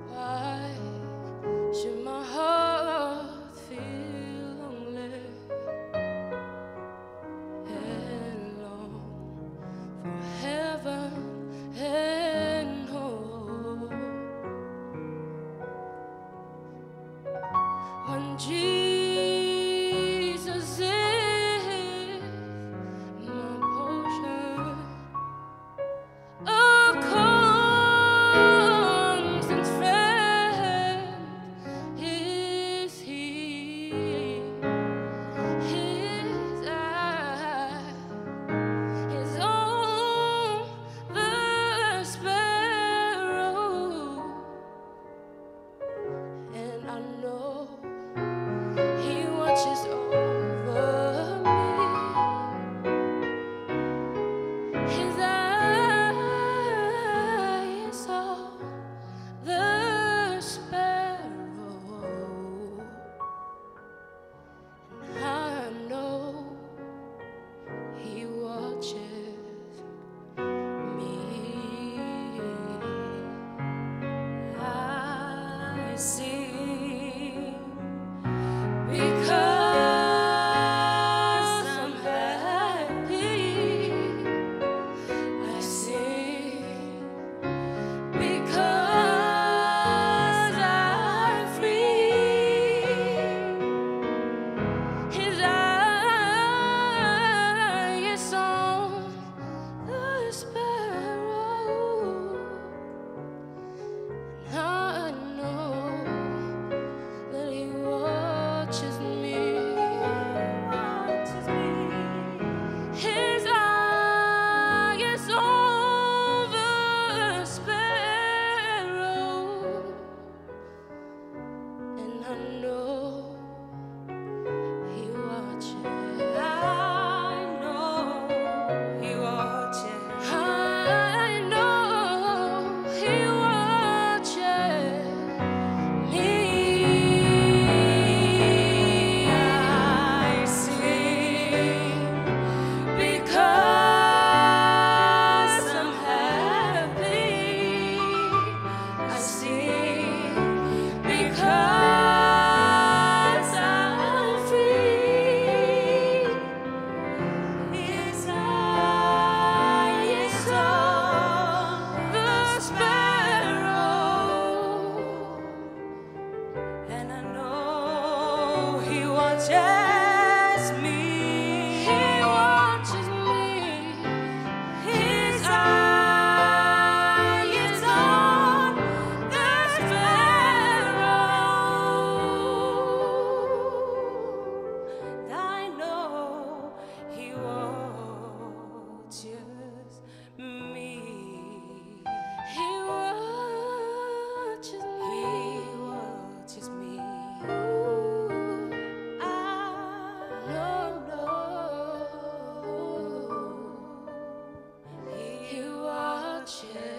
Why should my heart feel lonely and long for heaven and home? When Jesus is my portion of constant friend, is He? His eye is on the sparrow, and I know He watches over me. His eye is on the sparrow, and I know He watches me. I see, because I'm happy. I sing because I'm free. His eye is on the sparrow, and I know that He watches me. His eye is on the sparrow, and I know He watches. I know He watches. I know He watches me. I sing because I'm happy. I sing because I'm free. His eye is on the sparrow, and I know He watches me. He watches me. His eye is on the sparrow. I know He watches me. He watches me. He watches me. Ooh, I know He watches.